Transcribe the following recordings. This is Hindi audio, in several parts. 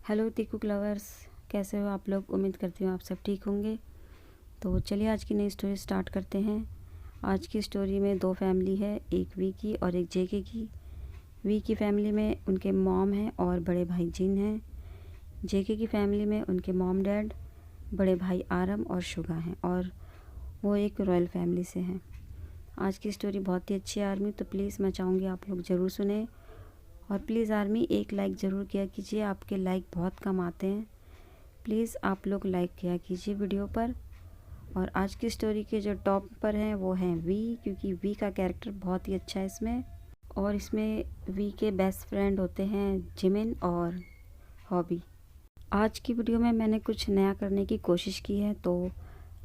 हेलो टीकू लवर्स, कैसे हो आप लोग। उम्मीद करती हूँ आप सब ठीक होंगे। तो चलिए आज की नई स्टोरी स्टार्ट करते हैं। आज की स्टोरी में दो फैमिली है, एक वी की और एक जेके की। वी की फैमिली में उनके मॉम हैं और बड़े भाई जिन हैं। जेके की फैमिली में उनके मॉम डैड, बड़े भाई आरम और शुगा हैं और वो एक रॉयल फैमिली से हैं। आज की स्टोरी बहुत ही अच्छी है आर्मी, तो प्लीज़ मैं चाहूँगी आप लोग ज़रूर सुने। और प्लीज़ आर्मी एक लाइक ज़रूर किया कीजिए, आपके लाइक बहुत कम आते हैं। प्लीज़ आप लोग लाइक किया कीजिए वीडियो पर। और आज की स्टोरी के जो टॉप पर हैं वो हैं वी, क्योंकि वी का कैरेक्टर बहुत ही अच्छा है इसमें। और इसमें वी के बेस्ट फ्रेंड होते हैं जिमिन और हॉबी। आज की वीडियो में मैंने कुछ नया करने की कोशिश की है, तो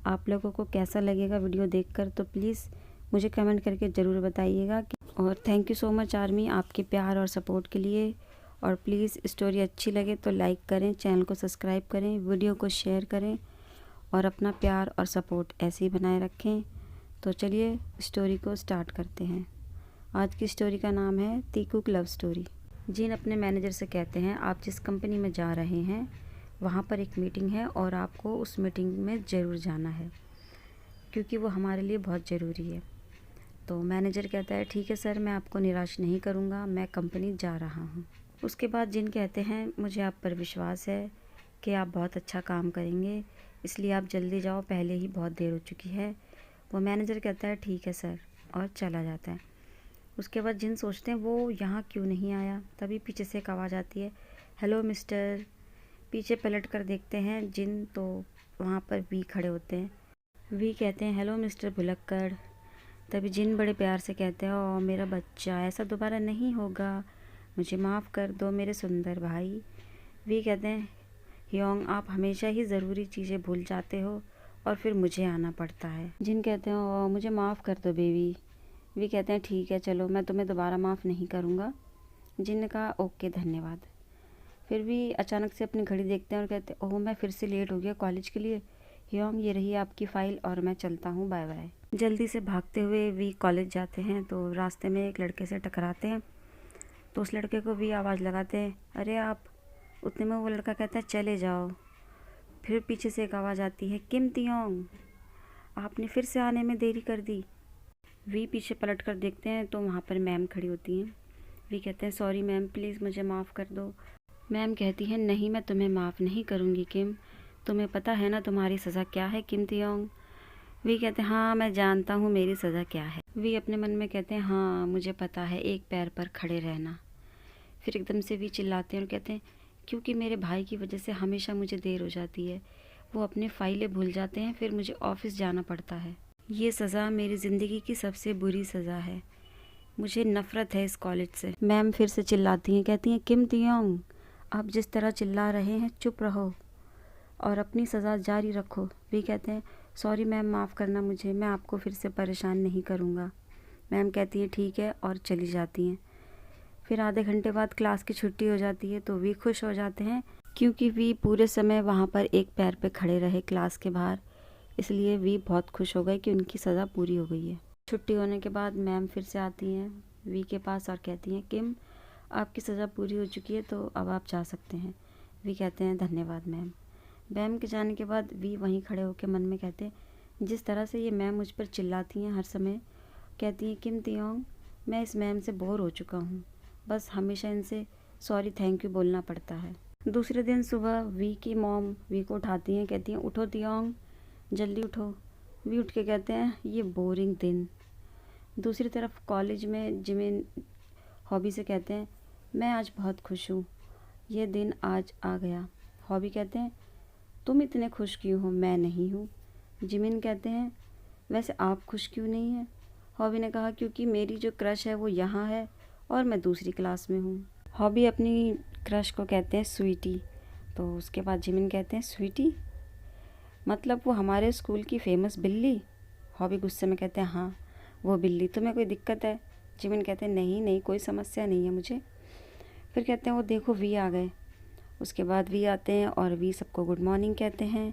आप लोगों को कैसा लगेगा वीडियो देखकर, तो प्लीज़ मुझे कमेंट करके ज़रूर बताइएगा। और thank you so much army आपके प्यार और सपोर्ट के लिए। और प्लीज़ स्टोरी अच्छी लगे तो लाइक करें, चैनल को सब्सक्राइब करें, वीडियो को शेयर करें और अपना प्यार और सपोर्ट ऐसे ही बनाए रखें। तो चलिए स्टोरी को स्टार्ट करते हैं। आज की स्टोरी का नाम है टीकू लव स्टोरी। जिन अपने मैनेजर से कहते हैं आप जिस कंपनी में जा रहे हैं वहाँ पर एक मीटिंग है और आपको उस मीटिंग में ज़रूर जाना है, क्योंकि वो हमारे लिए बहुत ज़रूरी है। तो मैनेजर कहता है ठीक है सर, मैं आपको निराश नहीं करूँगा, मैं कंपनी जा रहा हूँ। उसके बाद जिन कहते हैं मुझे आप पर विश्वास है कि आप बहुत अच्छा काम करेंगे, इसलिए आप जल्दी जाओ, पहले ही बहुत देर हो चुकी है। वो मैनेजर कहता है ठीक है सर और चला जाता है। उसके बाद जिन सोचते हैं वो यहाँ क्यों नहीं आया, तभी पीछे से एक आवाज़ आती है, हेलो मिस्टर। पीछे पलट कर देखते हैं जिन, तो वहाँ पर वी खड़े होते हैं। वी कहते हैं हेलो मिस्टर भुलक्कड़। तभी जिन बड़े प्यार से कहते हैं ओ मेरा बच्चा, ऐसा दोबारा नहीं होगा, मुझे माफ़ कर दो मेरे सुंदर भाई। वी कहते हैं योंग, आप हमेशा ही ज़रूरी चीज़ें भूल जाते हो और फिर मुझे आना पड़ता है। जिन कहते हैं ओ मुझे माफ़ कर दो बेबी। वी कहते हैं ठीक है चलो, मैं तुम्हें दोबारा माफ़ नहीं करूँगा। जिन ने कहा ओके धन्यवाद। फिर भी अचानक से अपनी घड़ी देखते हैं और कहते हैं ओह मैं फिर से लेट हो गया कॉलेज के लिए। योंग ये रही आपकी फ़ाइल और मैं चलता हूँ, बाय बाय। जल्दी से भागते हुए वी कॉलेज जाते हैं, तो रास्ते में एक लड़के से टकराते हैं। तो उस लड़के को वी आवाज़ लगाते हैं अरे आप। उतने में वो लड़का कहता है चले जाओ। फिर पीछे से एक आवाज़ आती है किम तियोंग, आपने फिर से आने में देरी कर दी। वी पीछे पलट कर देखते हैं तो वहाँ पर मैम खड़ी होती हैं। वी कहते हैं सॉरी मैम, प्लीज़ मुझे माफ़ कर दो। मैम कहती हैं नहीं, मैं तुम्हें माफ़ नहीं करूँगी किम, तुम्हें पता है ना तुम्हारी सज़ा क्या है किम तियोंग। वी कहते हैं हाँ मैं जानता हूँ मेरी सज़ा क्या है। वी अपने मन में कहते हैं हाँ मुझे पता है, एक पैर पर खड़े रहना। फिर एकदम से वी चिल्लाते हैं और कहते हैं क्योंकि मेरे भाई की वजह से हमेशा मुझे देर हो जाती है, वो अपने फाइलें भूल जाते हैं, फिर मुझे ऑफिस जाना पड़ता है। ये सज़ा मेरी ज़िंदगी की सबसे बुरी सज़ा है, मुझे नफ़रत है इस कॉलेज से। मैम फिर से चिल्लाती हैं, कहती हैं किम तियोंग, आप जिस तरह चिल्ला रहे हैं चुप रहो और अपनी सज़ा जारी रखो। वी कहते हैं सॉरी मैम, माफ़ करना मुझे, मैं आपको फिर से परेशान नहीं करूँगा। मैम कहती हैं ठीक है और चली जाती हैं। फिर आधे घंटे बाद क्लास की छुट्टी हो जाती है, तो वी खुश हो जाते हैं क्योंकि वी पूरे समय वहाँ पर एक पैर पे खड़े रहे क्लास के बाहर, इसलिए वी बहुत खुश हो गए कि उनकी सज़ा पूरी हो गई है। छुट्टी होने के बाद मैम फिर से आती हैं वी के पास और कहती हैं किम आपकी सज़ा पूरी हो चुकी है, तो अब आप जा सकते हैं। वी कहते हैं धन्यवाद मैम। मैम के जाने के बाद वी वहीं खड़े होकर मन में कहते हैं जिस तरह से ये मैम मुझ पर चिल्लाती हैं हर समय, कहती हैं किम तियोंग मैं इस मैम से बोर हो चुका हूँ, बस हमेशा इनसे सॉरी थैंक यू बोलना पड़ता है। दूसरे दिन सुबह वी की मॉम वी को उठाती हैं, कहती हैं उठो तियोंग जल्दी उठो। वी उठ के कहते हैं ये बोरिंग दिन। दूसरी तरफ कॉलेज में जिमिन हॉबी से कहते हैं मैं आज बहुत खुश हूँ, ये दिन आज आ गया। हॉबी कहते हैं तुम इतने खुश क्यों हो, मैं नहीं हूँ। जिमिन कहते हैं वैसे आप खुश क्यों नहीं हैं। हॉबी ने कहा क्योंकि मेरी जो क्रश है वो यहाँ है और मैं दूसरी क्लास में हूँ। हॉबी अपनी क्रश को कहते हैं स्वीटी। तो उसके बाद जिमिन कहते हैं स्वीटी मतलब वो हमारे स्कूल की फेमस बिल्ली। हॉबी गुस्से में कहते हैं हाँ वो बिल्ली, तुम्हें कोई दिक्कत है। जिमिन कहते हैं नहीं नहीं कोई समस्या नहीं है मुझे। फिर कहते हैं वो देखो वी आ गए। उसके बाद वी आते हैं और वी सबको गुड मॉर्निंग कहते हैं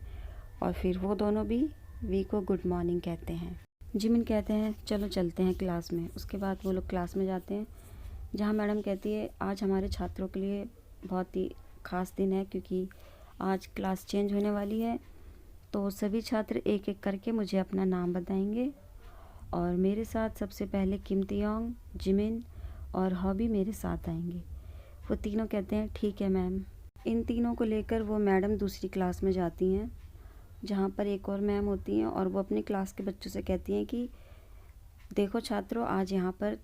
और फिर वो दोनों भी वी को गुड मॉर्निंग कहते हैं। जिमिन कहते हैं चलो चलते हैं क्लास में। उसके बाद वो लोग क्लास में जाते हैं जहाँ मैडम कहती है आज हमारे छात्रों के लिए बहुत ही ख़ास दिन है क्योंकि आज क्लास चेंज होने वाली है। तो सभी छात्र एक एक करके मुझे अपना नाम बताएंगे और मेरे साथ सबसे पहले किम तियोंग, जिमिन और हॉबी मेरे साथ आएंगे। वो तीनों कहते हैं ठीक है मैम। इन तीनों को लेकर वो मैडम दूसरी क्लास में जाती हैं जहाँ पर एक और मैम होती हैं और वो अपनी क्लास के बच्चों से कहती हैं कि देखो छात्रों, आज यहाँ पर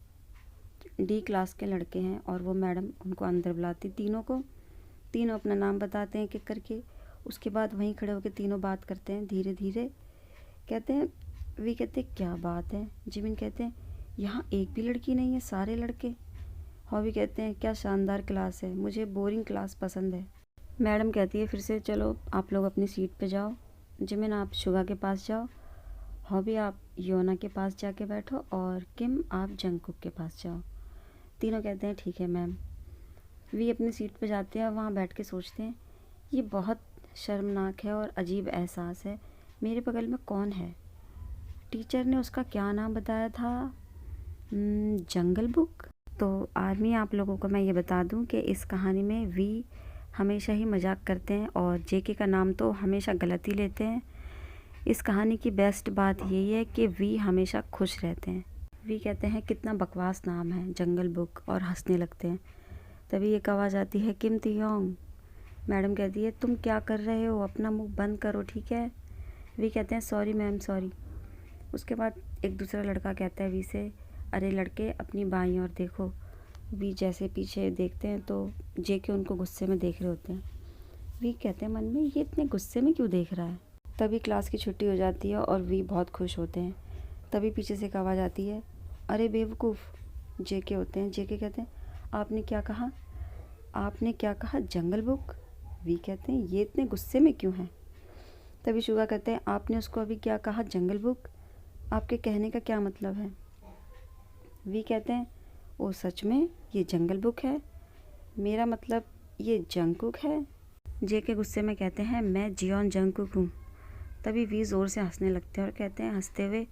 डी क्लास के लड़के हैं। और वो मैडम उनको अंदर बुलाती तीनों को। तीनों अपना नाम बताते हैं एक करके। उसके बाद वहीं खड़े होकर तीनों बात करते हैं धीरे धीरे। कहते हैं, वी कहते हैं क्या बात है। जिमिन कहते हैं यहाँ एक भी लड़की नहीं है, सारे लड़के। हॉबी कहते हैं क्या शानदार क्लास है, मुझे बोरिंग क्लास पसंद है। मैडम कहती है फिर से चलो आप लोग अपनी सीट पे जाओ। जिमिन आप शुगा के पास जाओ, हॉबी आप योना के पास जाके बैठो और किम आप जंगकुक के पास जाओ। तीनों कहते हैं ठीक है मैम। वी अपनी सीट पे जाते हैं और वहाँ बैठ के सोचते हैं ये बहुत शर्मनाक है और अजीब एहसास है, मेरे बगल में कौन है। टीचर ने उसका क्या नाम बताया था, जंगल बुक। तो आर्मी आप लोगों को मैं ये बता दूं कि इस कहानी में वी हमेशा ही मजाक करते हैं और जेके का नाम तो हमेशा गलत ही लेते हैं। इस कहानी की बेस्ट बात यही है कि वी हमेशा खुश रहते हैं। वी कहते हैं कितना बकवास नाम है जंगल बुक और हंसने लगते हैं। तभी एक आवाज़ आती है किम तियोंग। मैडम कहती है तुम क्या कर रहे हो, अपना मुंह बंद करो ठीक है। वी कहते हैं सॉरी मैम सॉरी। उसके बाद एक दूसरा लड़का कहता है वी से, अरे लड़के अपनी बाईं ओर देखो। वी जैसे पीछे देखते हैं तो जेके उनको गुस्से में देख रहे होते हैं। वी कहते हैं मन में ये इतने गुस्से में क्यों देख रहा है। तभी क्लास की छुट्टी हो जाती है और वी बहुत खुश होते हैं। तभी पीछे से एक आवाज़ आती है, अरे बेवकूफ़। जेके होते हैं। जेके कहते हैं आपने क्या कहा, आपने क्या कहा, जंगल बुक। वी कहते हैं ये इतने गुस्से में क्यों हैं। तभी शुगा कहते हैं आपने उसको अभी क्या कहा, जंगल बुक, आपके कहने का क्या मतलब है। वी कहते हैं ओ सच में ये जंगल बुक है, मेरा मतलब ये जंगकुक है। जेके गुस्से में कहते हैं मैं जियोन जंगकुक हूँ। तभी वी ज़ोर से हंसने लगते हैं और कहते हैं हंसते हुए,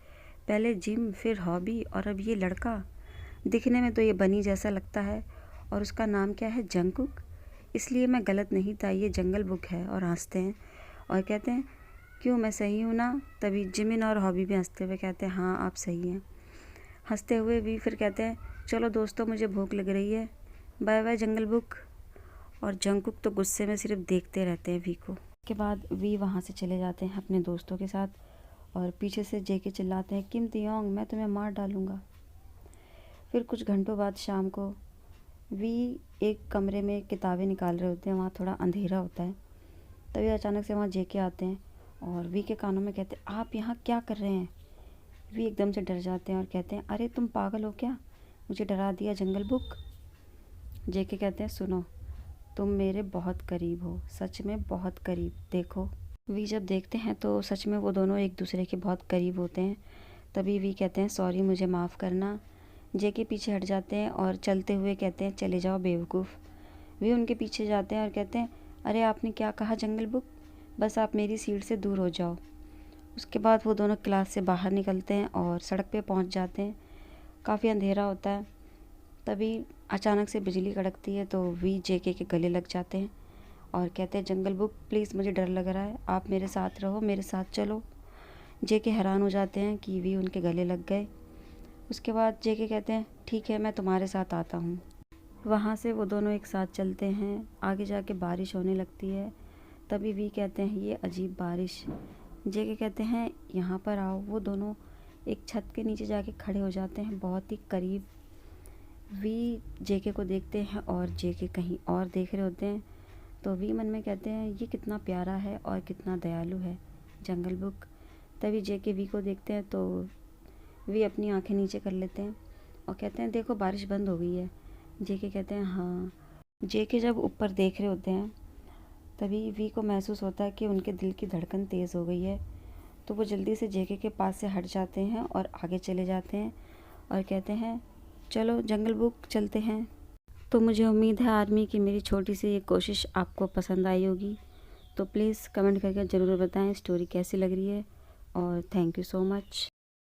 पहले जिम फिर हॉबी और अब ये लड़का, दिखने में तो ये बनी जैसा लगता है और उसका नाम क्या है, जंगकुक, इसलिए मैं गलत नहीं था, ये जंगल बुक है। और हंसते हैं और कहते हैं क्यों मैं सही हूँ ना। तभी जिमिन और हॉबी भी हंसते हुए कहते हैं हाँ आप सही हैं। हंसते हुए वी फिर कहते हैं चलो दोस्तों मुझे भूख लग रही है, बाय बाय जंगल बुक। और जंगकुक तो गुस्से में सिर्फ देखते रहते हैं वी को। के बाद वी वहाँ से चले जाते हैं अपने दोस्तों के साथ और पीछे से जेके चिल्लाते हैं किम तियोंग मैं तुम्हें मार डालूँगा। फिर कुछ घंटों बाद शाम को वी एक कमरे में किताबें निकाल रहे होते हैं, वहाँ थोड़ा अंधेरा होता है। तभी अचानक से वहाँ जेके आते हैं और वी के कानों में कहते हैं आप यहाँ क्या कर रहे हैं। वी एकदम से डर जाते हैं और कहते हैं अरे तुम पागल हो क्या, मुझे डरा दिया जंगल बुक। जेके कहते हैं सुनो, तुम मेरे बहुत करीब हो, सच में बहुत करीब, देखो। वी जब देखते हैं तो सच में वो दोनों एक दूसरे के बहुत करीब होते हैं। तभी वी कहते हैं सॉरी मुझे माफ़ करना। जेके पीछे हट जाते हैं और चलते हुए कहते हैं चले जाओ बेवकूफ़। वी उनके पीछे जाते हैं और कहते हैं अरे आपने क्या कहा जंगल बुक, बस आप मेरी सीट से दूर हो जाओ। उसके बाद वो दोनों क्लास से बाहर निकलते हैं और सड़क पे पहुंच जाते हैं। काफ़ी अंधेरा होता है। तभी अचानक से बिजली कड़कती है तो वी जेके के गले लग जाते हैं और कहते हैं जंगल बुक प्लीज़ मुझे डर लग रहा है, आप मेरे साथ रहो, मेरे साथ चलो। जेके हैरान हो जाते हैं कि वी उनके गले लग गए। उसके बाद जेके कहते हैं ठीक है मैं तुम्हारे साथ आता हूँ। वहाँ से वो दोनों एक साथ चलते हैं। आगे जाके बारिश होने लगती है। तभी वी कहते हैं ये अजीब बारिश। जेके कहते हैं यहाँ पर आओ। वो दोनों एक छत के नीचे जाके खड़े हो जाते हैं बहुत ही करीब। वी जेके को देखते हैं और जेके कहीं और देख रहे होते हैं। तो वी मन में कहते हैं ये कितना प्यारा है और कितना दयालु है जंगल बुक। तभी जेके वी को देखते हैं तो वी अपनी आंखें नीचे कर लेते हैं और कहते हैं देखो बारिश बंद हो गई है। जेके कहते हैं हाँ। जेके जब ऊपर देख रहे होते हैं तभी वी को महसूस होता है कि उनके दिल की धड़कन तेज़ हो गई है। तो वो जल्दी से जेके के पास से हट जाते हैं और आगे चले जाते हैं और कहते हैं चलो जंगल बुक चलते हैं। तो मुझे उम्मीद है आर्मी की मेरी छोटी सी ये कोशिश आपको पसंद आई होगी। तो प्लीज़ कमेंट करके ज़रूर बताएं स्टोरी कैसी लग रही है और थैंक यू सो मच।